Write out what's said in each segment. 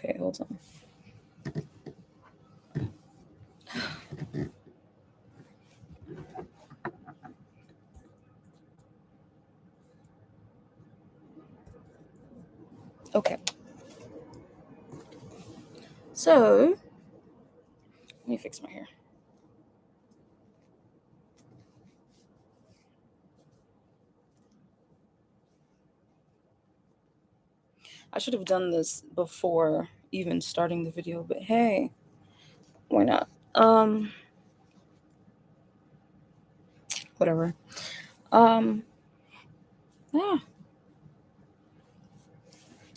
Okay, hold on. Okay. So, let me fix my hair. I should have done this before even starting the video, but hey, why not? Whatever. Um, yeah.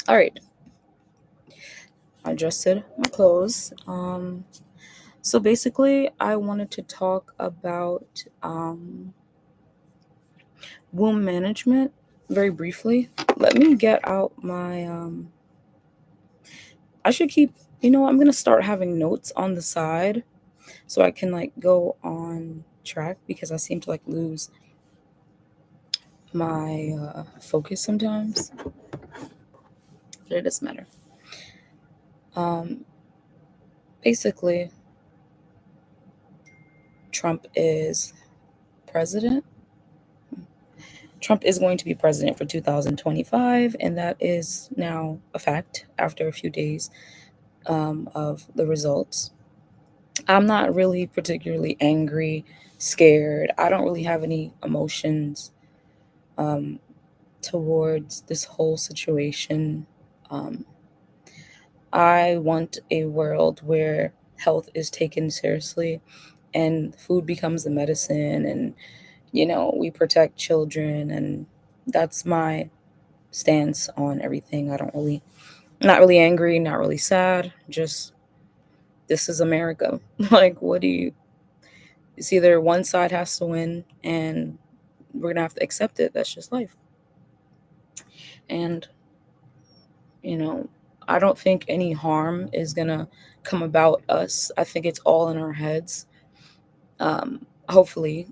All right. I adjusted my clothes. So basically, I wanted to talk about womb management very briefly. Let me get out my I should keep, I'm going to start having notes on the side so I can like go on track because I seem to like lose my focus sometimes. But it doesn't matter. Um, Basically, Trump is president. Trump is going to be president for 2025, and that is now a fact after a few days of the results. I'm not really particularly angry, scared. I don't really have any emotions um, towards this whole situation. Um, I want a world where health is taken seriously and food becomes a medicine and, we protect children. And that's my stance on everything. Not really angry, not really sad, just this is America. Like, it's either one side has to win and we're going to have to accept it. That's just life. And, you know, I don't think any harm is going to come about us. I think it's all in our heads. Hopefully,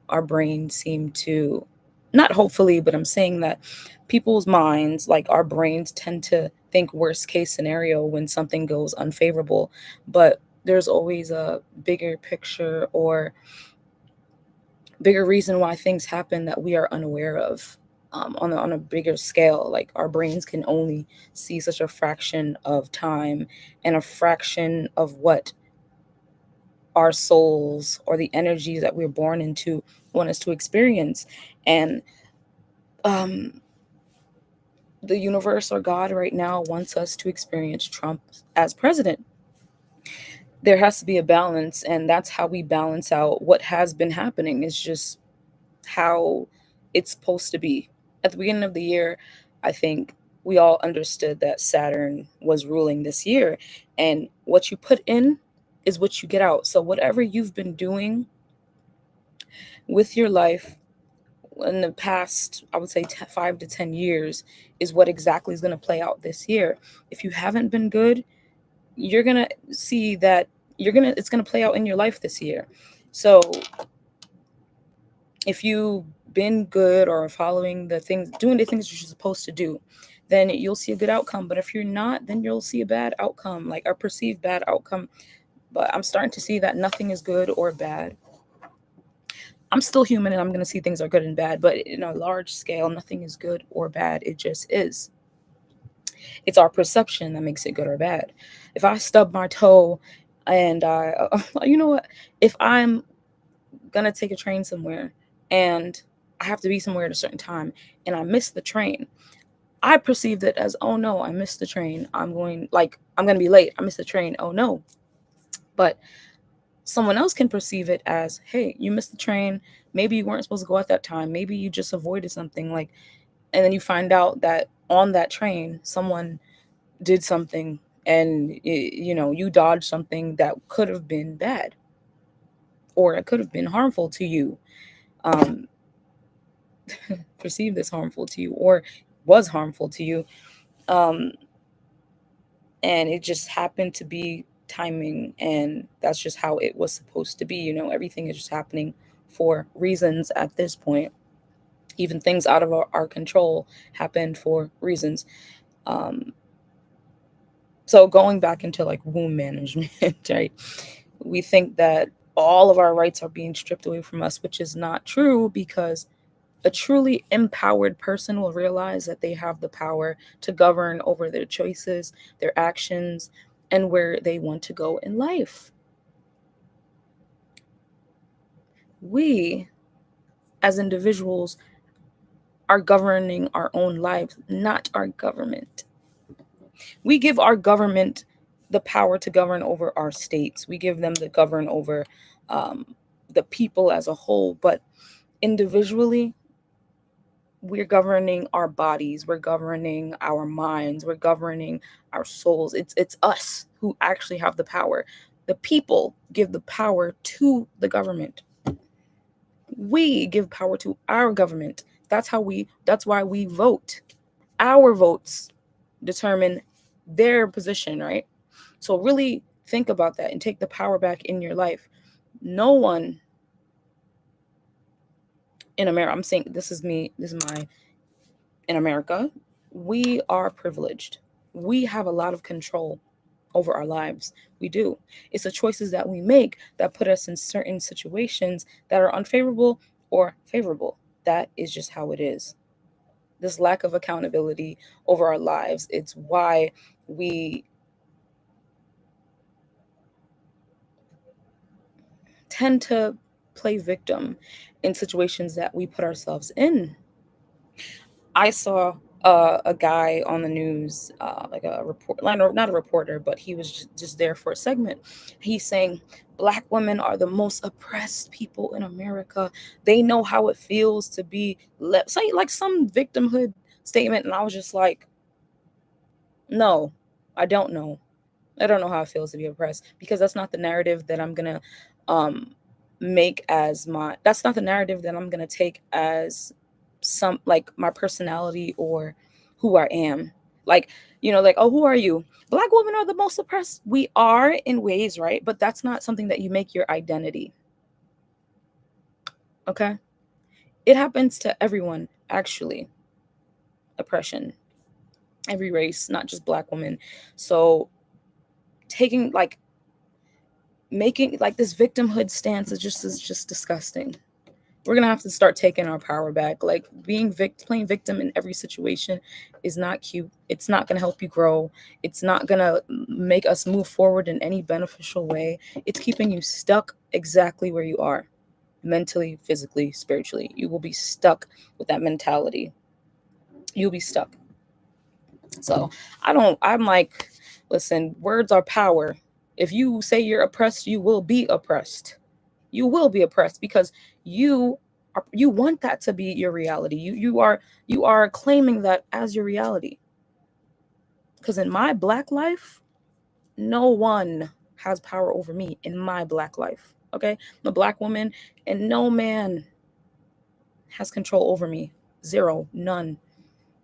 our brains seem to, not hopefully, but I'm saying that people's minds, like our brains, tend to think worst case scenario when something goes unfavorable. But there's always a bigger picture or bigger reason why things happen that we are unaware of on a bigger scale. Like our brains can only see such a fraction of time and a fraction of what our souls or the energies that we're born into want us to experience. And um, the universe or God right now wants us to experience Trump as president. There has to be a balance, and that's how we balance out what has been happening. Is just how it's supposed to be. At the beginning of the year, I think we all understood that Saturn was ruling this year, and what you put in is what you get out. So whatever you've been doing with your life in the past, I would say 5 to 10 years, is what exactly is going to play out this year. If you haven't been good, you're going to see that it's going to play out in your life this year. So if you've been good or following doing the things you're supposed to do, then you'll see a good outcome. But if you're not, then you'll see a bad outcome, like a perceived bad outcome. But I'm starting to see that nothing is good or bad. I'm still human and I'm going to see things are good and bad, but in a large scale, nothing is good or bad. It just is. It's our perception that makes it good or bad. If I stub my toe and you know what? If I'm going to take a train somewhere and I have to be somewhere at a certain time and I miss the train, I perceived it as, oh no, I missed the train. I'm going to be late. I missed the train. Oh no. But someone else can perceive it as, hey, you missed the train. Maybe you weren't supposed to go at that time. Maybe you just avoided something, and then you find out that on that train, someone did something and, you dodged something that could have been bad or it could have been harmful to you. Um, Perceived as harmful to you or was harmful to you. Um, and it just happened to be timing, and that's just how it was supposed to be. Everything is just happening for reasons at this point. Even things out of our control happen for reasons. um, So going back into like womb management, right? We think that all of our rights are being stripped away from us, which is not true, because a truly empowered person will realize that they have the power to govern over their choices, their actions, and where they want to go in life. We, as individuals, are governing our own lives, not our government. We give our government the power to govern over our states. We give them the govern over um, the people as a whole, but individually, we're governing our bodies, we're governing our minds, we're governing our souls. It's us who actually have the power. The people give the power to the government. We give power to our government. That's why we vote. Our votes determine their position, right? So really think about that and take the power back in your life. No one in America, I'm saying this is me, this is my in America, we are privileged. We have a lot of control over our lives. We do. It's the choices that we make that put us in certain situations that are unfavorable or favorable. That is just how it is. This lack of accountability over our lives, it's why we tend to play victim in situations that we put ourselves in. I saw a guy on the news, like a report, not a reporter, but he was just there for a segment. He's saying Black women are the most oppressed people in America. They know how it feels to be say like some victimhood statement, and I was just like, no, I don't know. I don't know how it feels to be oppressed, because that's not the narrative that I'm gonna um make as my that's not the narrative that I'm gonna take as some like my personality or who I am. Like, like, oh, who are you? Black women are the most oppressed. We are in ways, right? But that's not something that you make your identity. Okay? It happens to everyone, actually. Oppression. Every race, not just Black women. So taking like making like this victimhood stance is just disgusting. We're gonna have to start taking our power back. Like being playing victim in every situation is not cute. It's not gonna help you grow. It's not gonna make us move forward in any beneficial way. It's keeping you stuck exactly where you are, mentally, physically, spiritually. You will be stuck with that mentality. You'll be stuck. So I'm like, listen, words are power. If you say you're oppressed, you will be oppressed. You will be oppressed because you want that to be your reality. You are claiming that as your reality. Because in my Black life, no one has power over me in my Black life. Okay? I'm a Black woman, and no man has control over me. Zero, none.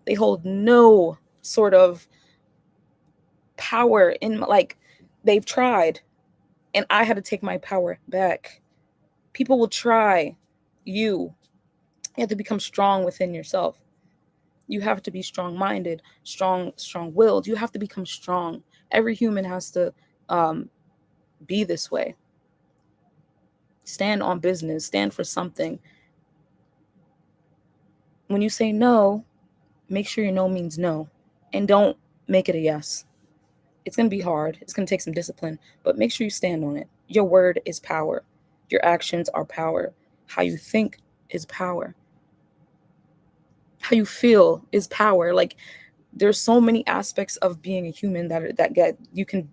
They hold no sort of power in like they've tried, and I had to take my power back. People will try you. You have to become strong within yourself. You have to be strong-minded, strong-willed. You have to become strong. Every human has to um, be this way. Stand on business. Stand for something. When you say no, make sure your no means no, and don't make it a yes. It's gonna be hard. It's gonna take some discipline, but make sure you stand on it. Your word is power. Your actions are power. How you think is power. How you feel is power. Like there's so many aspects of being a human that get you can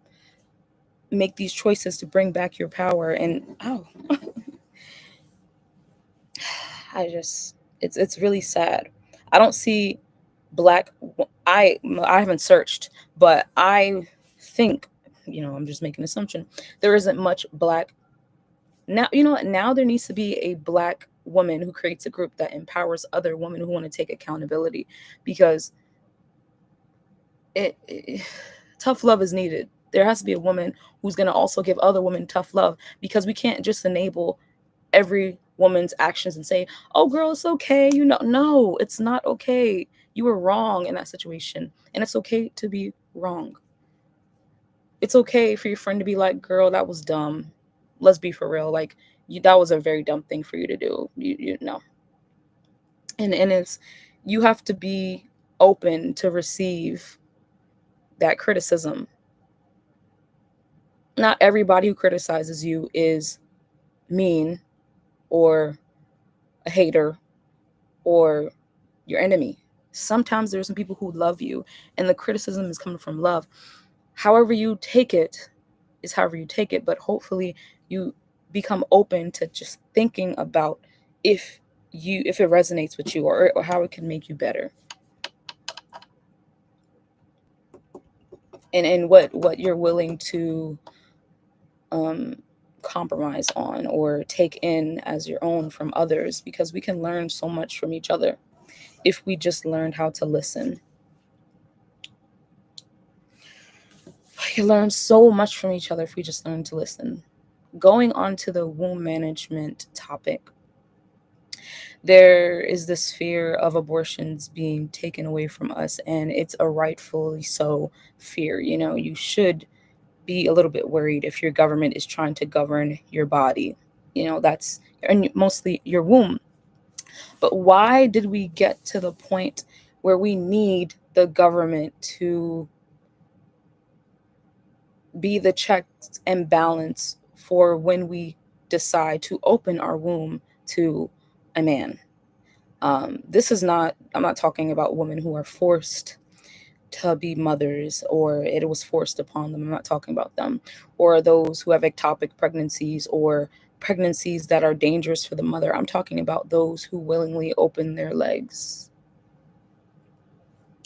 make these choices to bring back your power. And oh, it's really sad. I don't see black. I haven't searched, but I think, I'm just making an assumption, there isn't much black now. You know what, now there needs to be a black woman who creates a group that empowers other women who want to take accountability, because it tough love is needed. There has to be a woman who's going to also give other women tough love, because we can't just enable every woman's actions and say, "Oh girl, it's okay." No, it's not okay. You were wrong in that situation, and it's okay to be wrong. It's okay for your friend to be like, "Girl, that was dumb. Let's be for real. Like, that was a very dumb thing for you to do. You know." And it's, you have to be open to receive that criticism. Not everybody who criticizes you is mean or a hater or your enemy. Sometimes there's some people who love you and the criticism is coming from love. However you take it is however you take it, but hopefully you become open to just thinking about if if it resonates with you, or how it can make you better, and what you're willing to um compromise on or take in as your own from others, because we can learn so much from each other if we just learned how to listen. We can learn so much from each other if we just learn to listen. Going on to the womb management topic, there is this fear of abortions being taken away from us, and it's a rightfully so fear. You know, you should be a little bit worried if your government is trying to govern your body. You know, that's, and mostly your womb. But why did we get to the point where we need the government to be the checks and balance for when we decide to open our womb to a man? This is not, I'm not talking about women who are forced to be mothers or it was forced upon them. I'm not talking about them. Or those who have ectopic pregnancies or pregnancies that are dangerous for the mother. I'm talking about those who willingly open their legs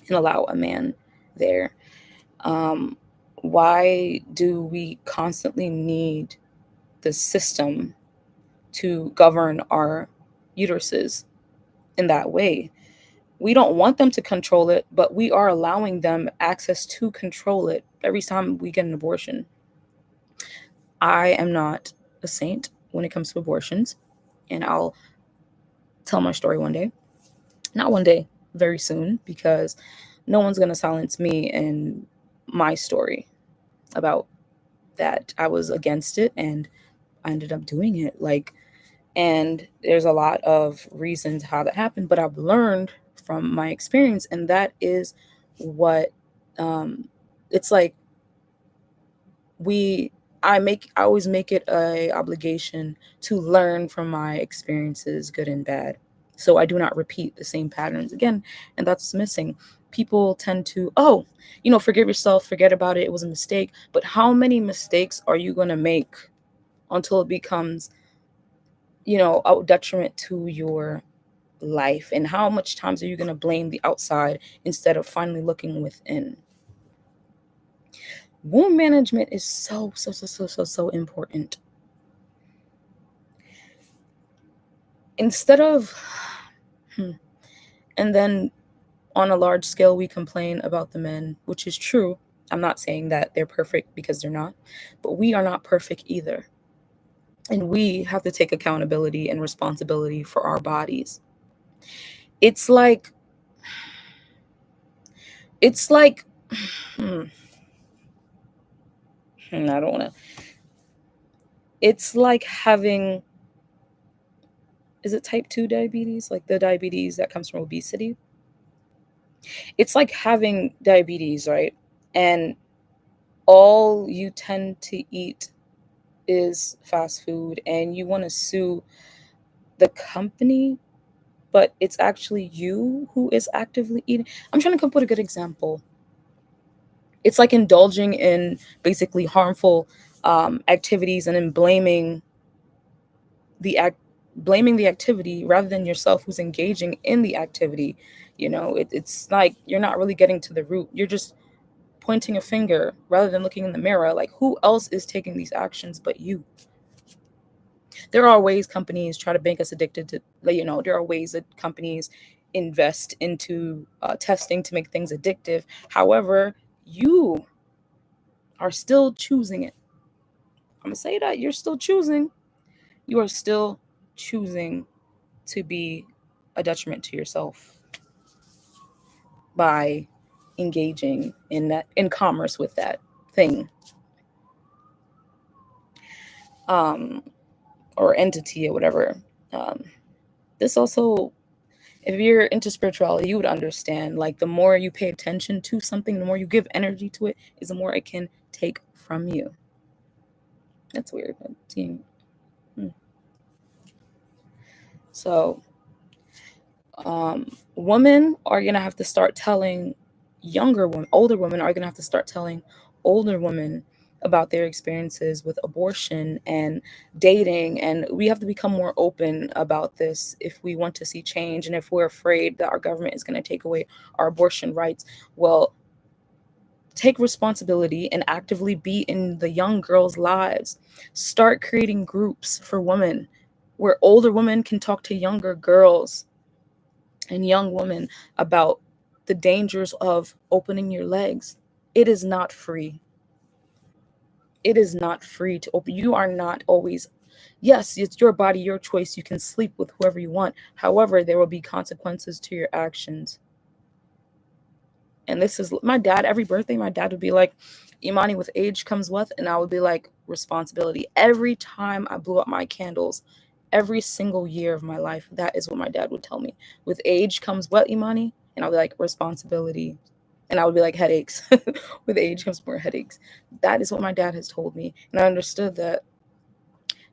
and allow a man there. Um, why do we constantly need the system to govern our uteruses in that way? We don't want them to control it, but we are allowing them access to control it every time we get an abortion. I am not a saint when it comes to abortions, and I'll tell my story one day. Not one day, very soon, because no one's going to silence me and my story about that. I was against it and I ended up doing it. Like, and there's a lot of reasons how that happened, but I've learned from my experience, and that is what um, it's like. We, I always make it a obligation to learn from my experiences, good and bad, so I do not repeat the same patterns again, and that's missing. People tend to, oh, you know, forgive yourself, forget about it, it was a mistake. But how many mistakes are you going to make until it becomes, you know, a detriment to your life? And how much times are you going to blame the outside instead of finally looking within? Womb management is so important. Instead of hmm, and then on a large scale we complain about the men, which is true. I'm not saying that they're perfect, because they're not, but we are not perfect either, and we have to take accountability and responsibility for our bodies. It's like, it's like hmm, I don't want to, it's like having, is it type 2 diabetes, like the diabetes that comes from obesity? It's like having diabetes, right? And all you tend to eat is fast food, and you want to sue the company, but it's actually you who is actively eating. I'm trying to come up with a good example. It's like indulging in basically harmful activities and then the act blaming the activity rather than yourself who's engaging in the activity. You know, it's like you're not really getting to the root. You're just pointing a finger rather than looking in the mirror. Like, who else is taking these actions but you? There are ways companies try to make us addicted to, like, you know, there are ways that companies invest into testing to make things addictive. However, you are still choosing it. I'm gonna say that you're still choosing. You are still choosing to be a detriment to yourself by engaging in that, in commerce with that thing. um, or entity or whatever. Um, this also, if you're into spirituality, you would understand. Like the more you pay attention to something, the more you give energy to it, is the more it can take from you. That's weird. Hmm. So, women are gonna have to start telling younger women, older women are gonna have to start telling older women about their experiences with abortion and dating, and we have to become more open about this if we want to see change. And if we're afraid that our government is going to take away our abortion rights, well, take responsibility and actively be in the young girls' lives. Start creating groups for women where older women can talk to younger girls and young women about the dangers of opening your legs. It is not free. It is not free to open. You are not always, yes, it's your body, your choice. You can sleep with whoever you want. However, there will be consequences to your actions. And this is my dad. Every birthday, my dad would be like, Imani, with age comes what? And I would be like, responsibility. Every time I blew up my candles, every single year of my life, that is what my dad would tell me. With age comes what, Imani? And I'll be like, responsibility. And I would be like, headaches. With age comes more headaches. That is what my dad has told me. And I understood that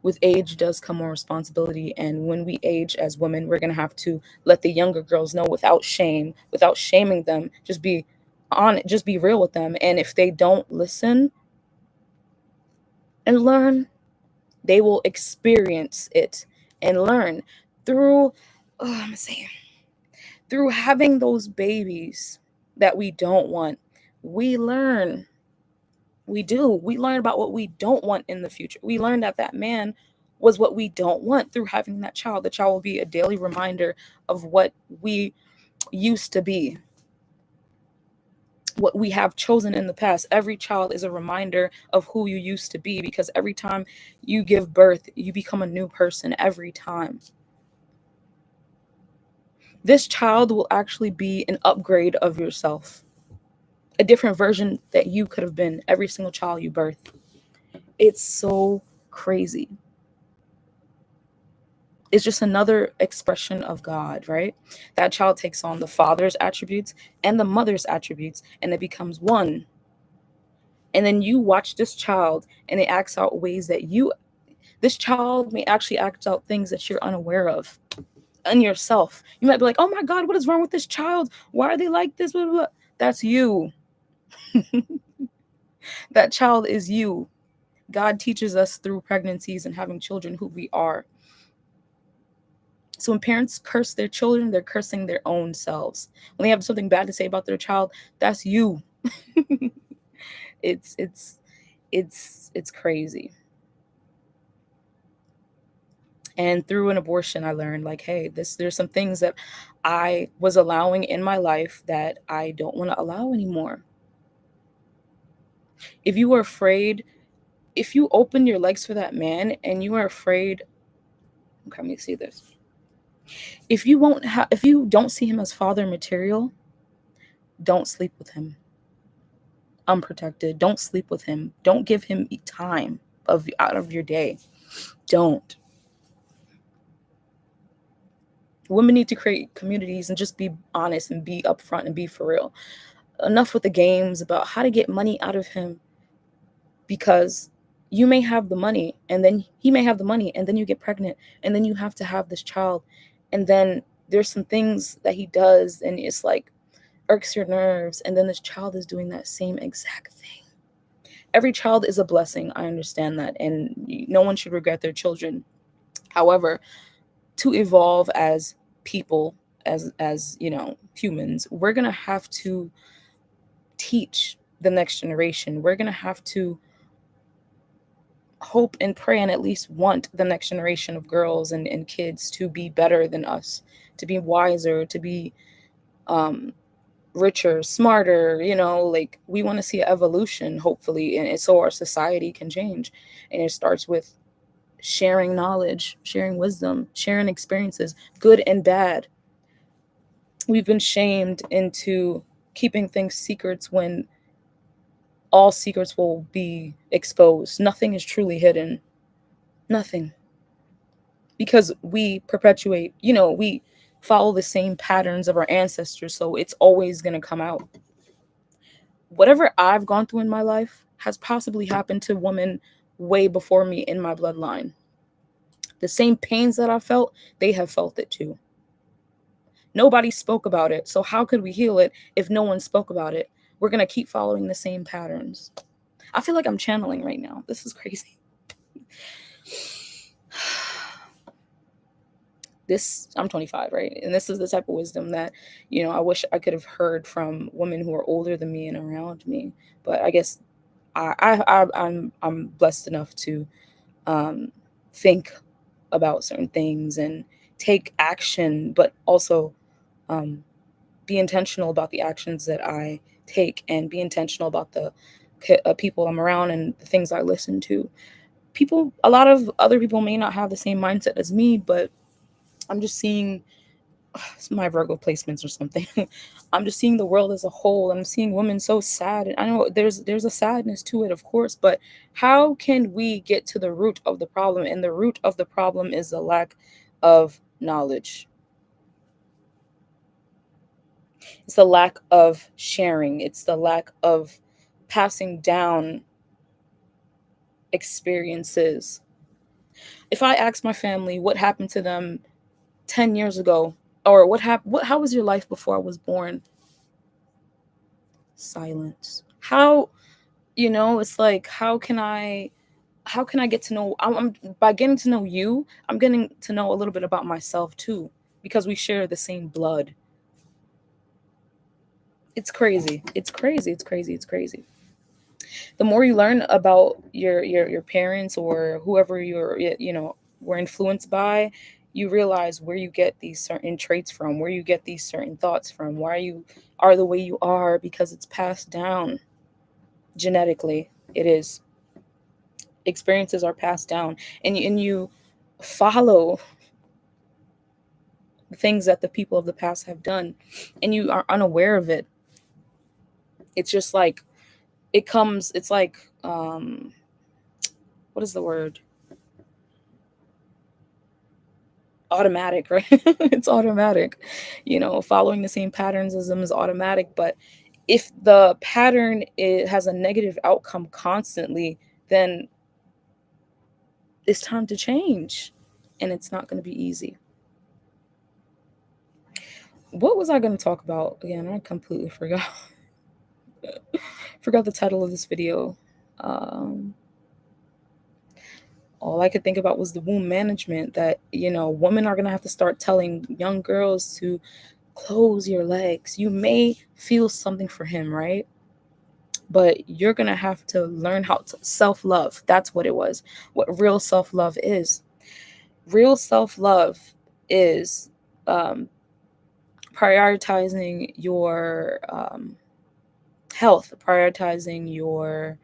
with age does come more responsibility. And when we age as women, we're going to have to let the younger girls know without shame, without shaming them, just be on it, just be real with them. And if they don't listen and learn, they will experience it and learn through, I'm saying, through having those babies that we don't want. We learn. We do. We learn about what we don't want in the future. We learn that that man was what we don't want through having that child. The child will be a daily reminder of what we used to be, what we have chosen in the past. Every child is a reminder of who you used to be, because every time you give birth, you become a new person every time. This child will actually be an upgrade of yourself, a different version that you could have been every single child you birth. It's so crazy. Is just another expression of God, right? That child takes on the father's attributes and the mother's attributes, and it becomes one. And then you watch this child and it acts out ways that this child may actually act out things that you're unaware of in yourself. You might be like, oh my God, what is wrong with this child? Why are they like this? Blah, blah, blah. That's you. That child is you. God teaches us through pregnancies and having children who we are. So when parents curse their children, they're cursing their own selves. When they have something bad to say about their child, that's you. it's it's it's crazy. And through an abortion, I learned like, hey, there's some things that I was allowing in my life that I don't want to allow anymore. If you were afraid, if you open your legs for that man and you are afraid, okay, let me see this. If you don't see him as father material, don't sleep with him unprotected. Don't sleep with him. Don't give him time of out of your day. Don't. Women need to create communities and just be honest and be upfront and be for real. Enough with the games about how to get money out of him, because you may have the money and then he may have the money and then you get pregnant and then you have to have this child, and then there's some things that he does and it's like irks your nerves, and then this child is doing that same exact thing. Every child is a blessing. I understand that. And no one should regret their children. However, to evolve as people, as humans, we're going to have to teach the next generation. We're going to have to hope and pray and at least want the next generation of girls and kids to be better than us, to be wiser, to be um, richer, smarter, like we want to see an evolution, hopefully, and so our society can change. And it starts with sharing knowledge, sharing wisdom, sharing experiences, good and bad. We've been shamed into keeping things secrets when all secrets will be exposed. Nothing is truly hidden. Nothing. Because we perpetuate, we follow the same patterns of our ancestors, so it's always going to come out. Whatever I've gone through in my life has possibly happened to women way before me in my bloodline. The same pains that I felt, they have felt it too. Nobody spoke about it. So how could we heal it if no one spoke about it? We're going to keep following the same patterns. I feel like I'm channeling right now. This is crazy. I'm 25, right? And this is the type of wisdom that, I wish I could have heard from women who are older than me and around me. But I guess I'm blessed enough to um, think about certain things and take action, but also um, be intentional about the actions that I take, and be intentional about the people I'm around and the things I listen to. A lot of other people may not have the same mindset as me, but I'm just seeing it's my Virgo placements or something. I'm just seeing the world as a whole. I'm seeing women so sad, and I know there's a sadness to it, of course. But how can we get to the root of the problem? And the root of the problem is the lack of knowledge. It's the lack of sharing. It's the lack of passing down experiences. If I ask my family what happened to them 10 years ago, or what happened, how was your life before I was born? Silence. How, it's like, how can I get to know, by getting to know you, I'm getting to know a little bit about myself too, because we share the same blood. It's crazy. It's crazy. It's crazy. It's crazy. The more you learn about your parents or whoever were influenced by, you realize where you get these certain traits from, where you get these certain thoughts from, why you are the way you are, because it's passed down genetically. It is. Experiences are passed down, and you follow the things that the people of the past have done, and you are unaware of it. It's just like it's like what is the word? Automatic, right? It's automatic. Following the same patterns as them is automatic, but if the pattern has a negative outcome constantly, then it's time to change, and it's not going to be easy. What was I going to talk about again? I completely forgot. Forgot the title of this video. um all I could think about was the womb management, that women are going to have to start telling young girls to close your legs. You may feel something for him, right? But you're going to have to learn how to self-love. That's what it was. What real self-love is. Real self-love is um, prioritizing your health, prioritizing your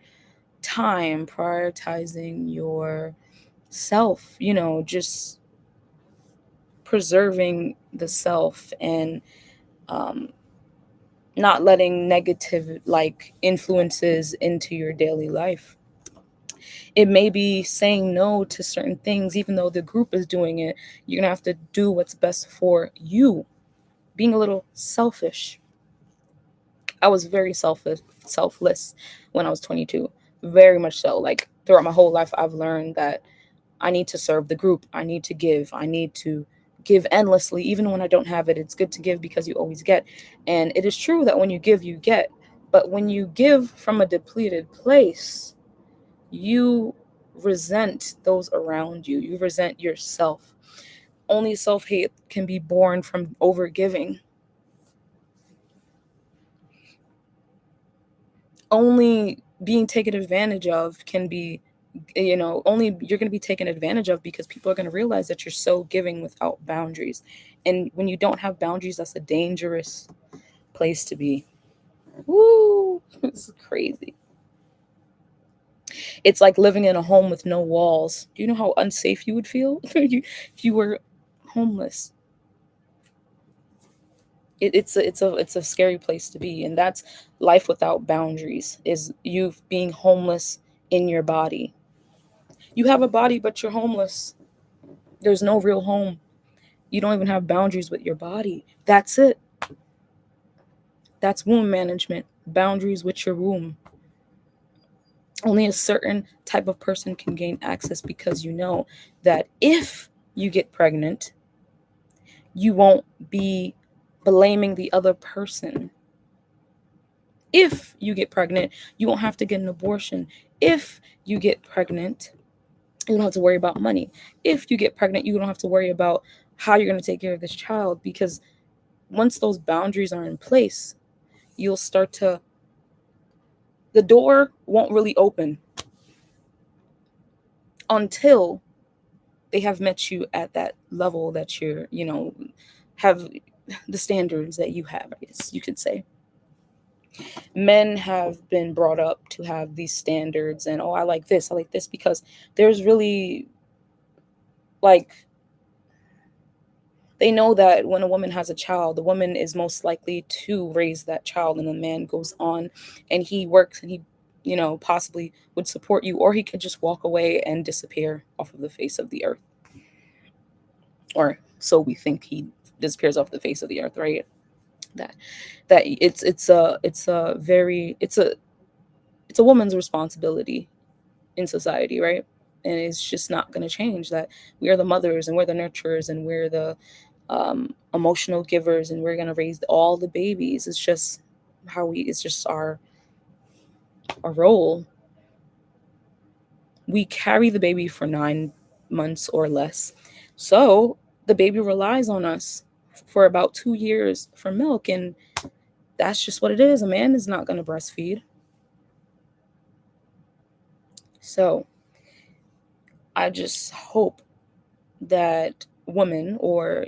time, prioritizing your self, just preserving the self, and um, not letting negative like influences into your daily life. It may be saying no to certain things, even though the group is doing it. You're gonna have to do what's best for you. Being a little selfish. I was very selfless when I was 22. Very much so. Like throughout my whole life, I've learned that I need to serve the group. I need to give. I need to give endlessly, even when I don't have it. It's good to give because you always get. And it is true that when you give, you get. But when you give from a depleted place, you resent those around you. You resent yourself. Only self hate can be born from overgiving. Only being taken advantage of can be, only you're going to be taken advantage of because people are going to realize that you're so giving without boundaries. And when you don't have boundaries, that's a dangerous place to be. Woo! It's crazy. It's like living in a home with no walls. Do you know how unsafe you would feel if you were homeless? It's a scary place to be, and that's life without boundaries. Is you being homeless in your body. You have a body, but you're homeless. There's no real home. You don't even have boundaries with your body. That's it. That's womb management. Boundaries with your womb. Only a certain type of person can gain access because you know that if you get pregnant, you won't be blaming the other person. If you get pregnant, you won't have to get an abortion. If you get pregnant, you don't have to worry about money. If you get pregnant, you don't have to worry about how you're going to take care of this child because once those boundaries are in place, you'll start to, the door won't really open until they have met you at that level that you're, have the standards that you have, I guess you could say. Men have been brought up to have these standards and, oh, I like this, because there's really, like, they know that when a woman has a child, the woman is most likely to raise that child, and the man goes on and he works and he, possibly would support you, or he could just walk away and disappear off of the face of the earth. Or so we think he disappears off the face of the earth, right? That it's a woman's responsibility in society, right? And it's just not going to change that. We are the mothers and we're the nurturers and we're the emotional givers, and we're going to raise all the babies. It's just it's just our role. We carry the baby for 9 months or less, so the baby relies on us for about 2 years for milk, and that's just what it is. A man is not going to breastfeed. So I just hope that women, or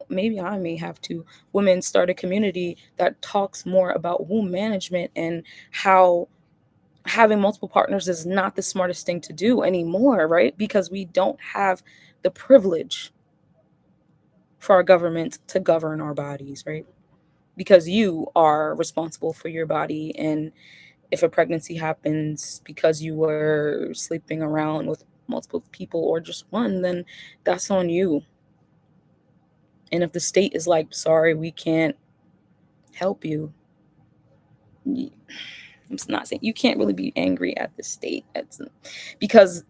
maybe I may have to, women start a community that talks more about womb management and how having multiple partners is not the smartest thing to do anymore, right? Because we don't have the privilege for our government to govern our bodies, right? Because you are responsible for your body, and if a pregnancy happens because you were sleeping around with multiple people or just one, then that's on you. And if the state is like, sorry, we can't help you, I'm not saying you can't really be angry at the state. Because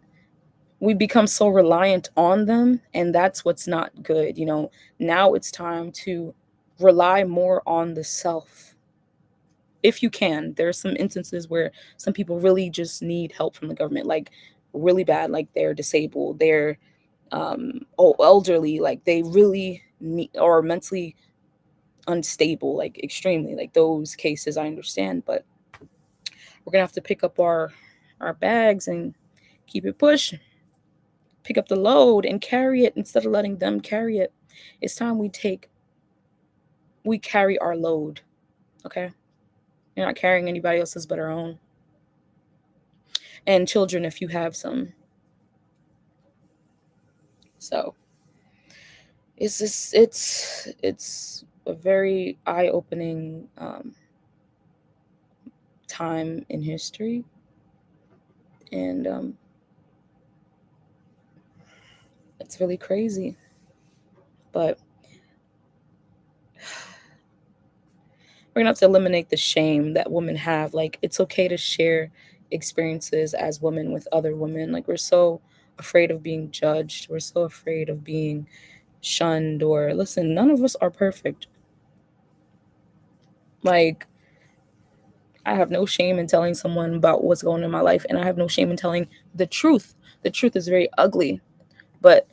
we become so reliant on them, and that's what's not good. Now it's time to rely more on the self. If you can, there are some instances where some people really just need help from the government, like really bad, like they're disabled, they're elderly, like they really need, or mentally unstable, like extremely, like those cases I understand. But we're gonna have to pick up our bags and keep it pushing, pick up the load and carry it instead of letting them carry it. It's time we carry our load. Okay, you're not carrying anybody else's but our own. And children, if you have some. So it's a very eye-opening time in history, and it's really crazy. But we're gonna have to eliminate the shame that women have. Like, it's okay to share experiences as women with other women. Like, we're so afraid of being judged. We're so afraid of being shunned. Or listen, none of us are perfect. Like, I have no shame in telling someone about what's going on in my life, and I have no shame in telling the truth. The truth is very ugly, but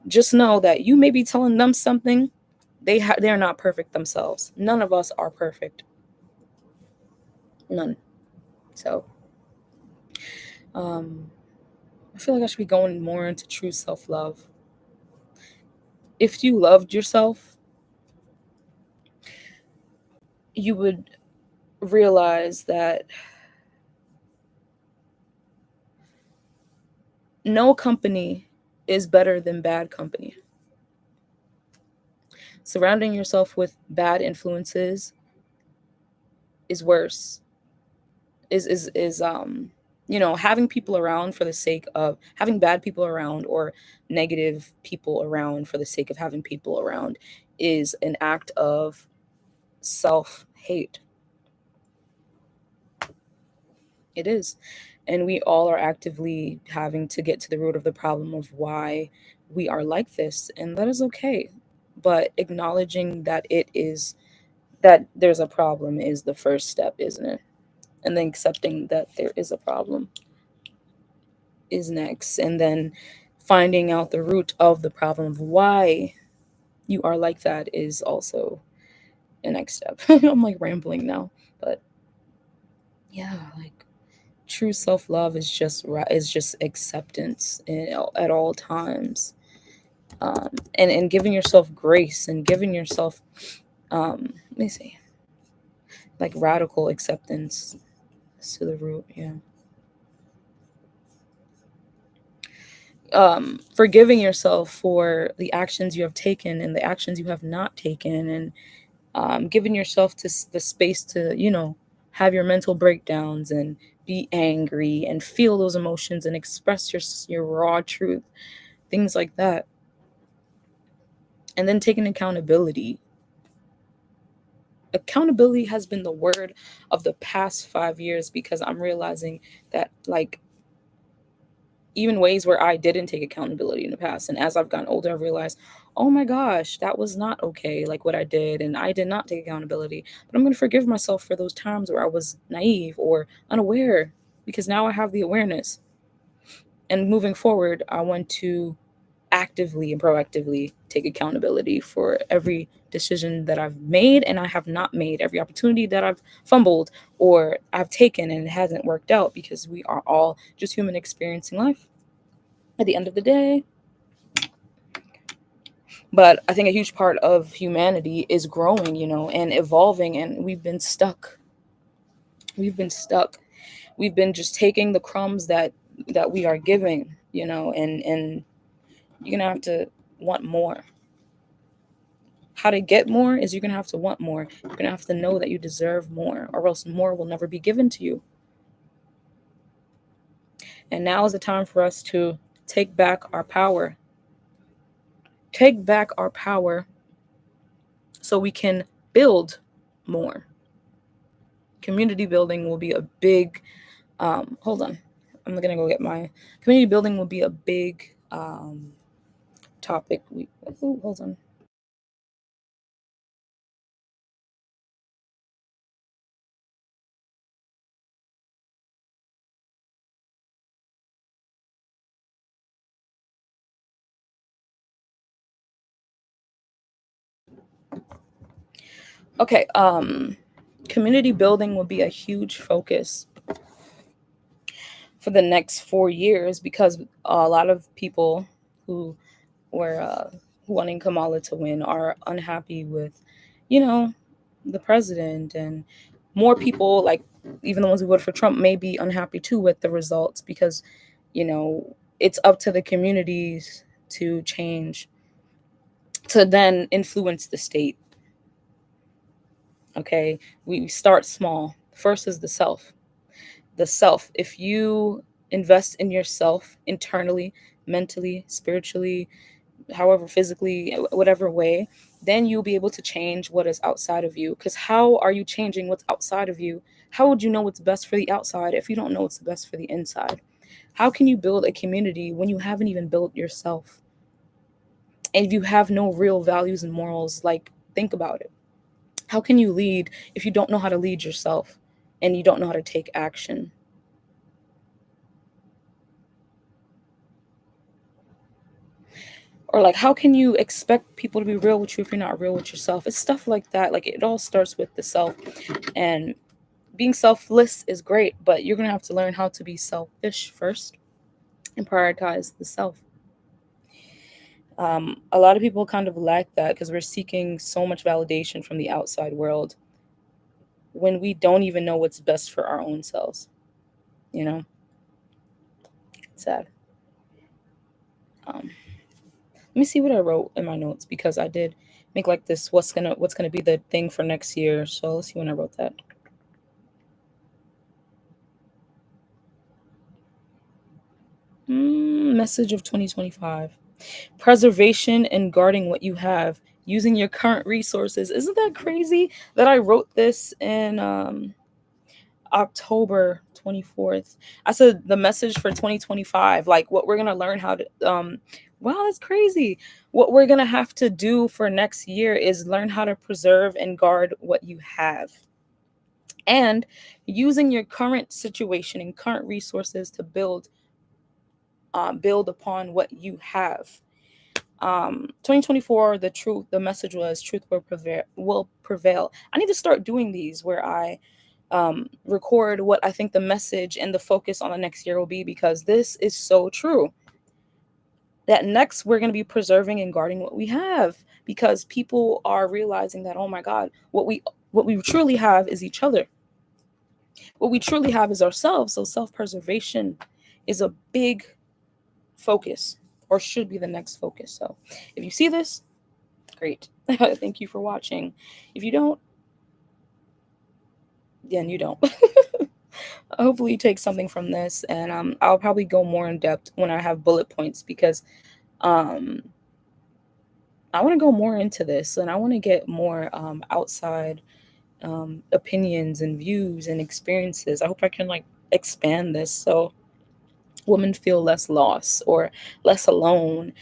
just know that you may be telling them something. They're not perfect themselves. None of us are perfect. None. So um I feel like I should be going more into true self-love. If you loved yourself, you would realize that no company is better than bad company. Surrounding yourself with bad influences is worse. Is Having people around for the sake of having bad people around, or negative people around for the sake of having people around, is an act of self hate. It is. And we all are actively having to get to the root of the problem of why we are like this. And that is okay. But acknowledging that there's a problem is the first step, isn't it? And then accepting that there is a problem is next. And then finding out the root of the problem of why you are like that is also the next step. I'm like rambling now. But yeah, like true self-love is just acceptance at all times, and giving yourself grace and giving yourself, let me see, like radical acceptance to the root. Yeah. Forgiving yourself for the actions you have taken and the actions you have not taken, and giving yourself the space to have your mental breakdowns and be angry and feel those emotions and express your raw truth, things like that. And then taking accountability. Accountability has been the word of the past 5 years, because I'm realizing that, like, even ways where I didn't take accountability in the past, and as I've gotten older, I've realized, oh my gosh, that was not okay, like what I did, and I did not take accountability. But I'm going to forgive myself for those times where I was naive or unaware, because now I have the awareness. And moving forward, I want to actively and proactively take accountability for every decision that I've made and I have not made, every opportunity that I've fumbled or I've taken and it hasn't worked out, because we are all just human experiencing life at the end of the day. But I think a huge part of humanity is growing, and evolving, and we've been stuck. We've been stuck. We've been just taking the crumbs that we are giving, and you're gonna have to want more. How to get more is you're gonna have to want more. You're gonna have to know that you deserve more, or else more will never be given to you. And now is the time for us to take back our power. Take back our power so we can build more. Community building will be a big hold on. I'm gonna go get my community building will be a big topic. Hold on. Okay, community building will be a huge focus for the next 4 years, because a lot of people who were wanting Kamala to win are unhappy with, you know, the president, and more people, like even the ones who voted for Trump, may be unhappy too with the results, because it's up to the communities to change, to then influence the state. Okay, we start small. First is the self. If you invest in yourself internally, mentally, spiritually, however, physically, whatever way, then you'll be able to change what is outside of you. Because how are you changing what's outside of you? How would you know what's best for the outside if you don't know what's the best for the inside? How can you build a community when you haven't even built yourself? And you have no real values and morals? Like, think about it. How can you lead if you don't know how to lead yourself and you don't know how to take action? Or like, how can you expect people to be real with you if you're not real with yourself? It's stuff like that. Like, it all starts with the self. And being selfless is great, but you're going to have to learn how to be selfish first and prioritize the self. A lot of people kind of lack that because we're seeking so much validation from the outside world when we don't even know what's best for our own selves. You know, it's sad. Let me see what I wrote in my notes, because I did make like this what's gonna be the thing for next year. So let's see when I wrote that. Message of 2025: preservation and guarding what you have, using your current resources. Isn't that crazy that I wrote this in October 24th? I said the message for 2025, like what we're going to learn how to wow, that's crazy. What we're going to have to do for next year is learn how to preserve and guard what you have. And using your current situation and current resources to build upon what you have. 2024, the message was truth will prevail. I need to start doing these where I record what I think the message and the focus on the next year will be, because this is so true. That next we're going to be preserving and guarding what we have, because people are realizing that, oh my God, what we truly have is each other. What we truly have is ourselves. So self-preservation is a big focus, or should be the next focus. So if you see this, great. Thank you for watching. If you don't, then you don't. Hopefully you take something from this, and I'll probably go more in depth when I have bullet points, because um, I want to go more into this, and I want to get more outside opinions and views and experiences. I hope I can like expand this so women feel less lost or less alone.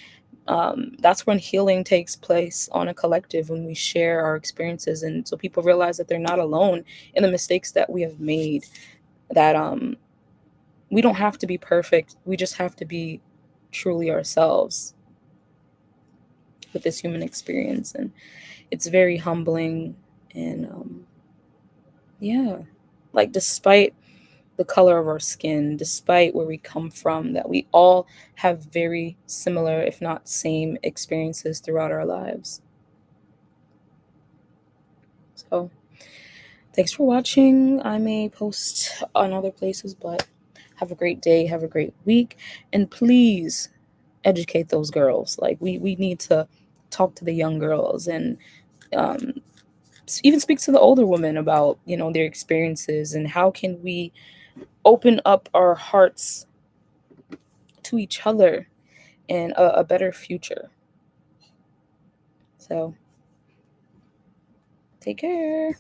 That's when healing takes place on a collective, when we share our experiences, and so people realize that they're not alone in the mistakes that we have made. That we don't have to be perfect, we just have to be truly ourselves with this human experience. And it's very humbling. And yeah, like despite the color of our skin, despite where we come from, that we all have very similar, if not same, experiences throughout our lives. So thanks for watching. I may post on other places, but have a great day, have a great week, and please educate those girls. Like we need to talk to the young girls, and um, even speak to the older women about, their experiences, and how can we open up our hearts to each other and a better future. So take care.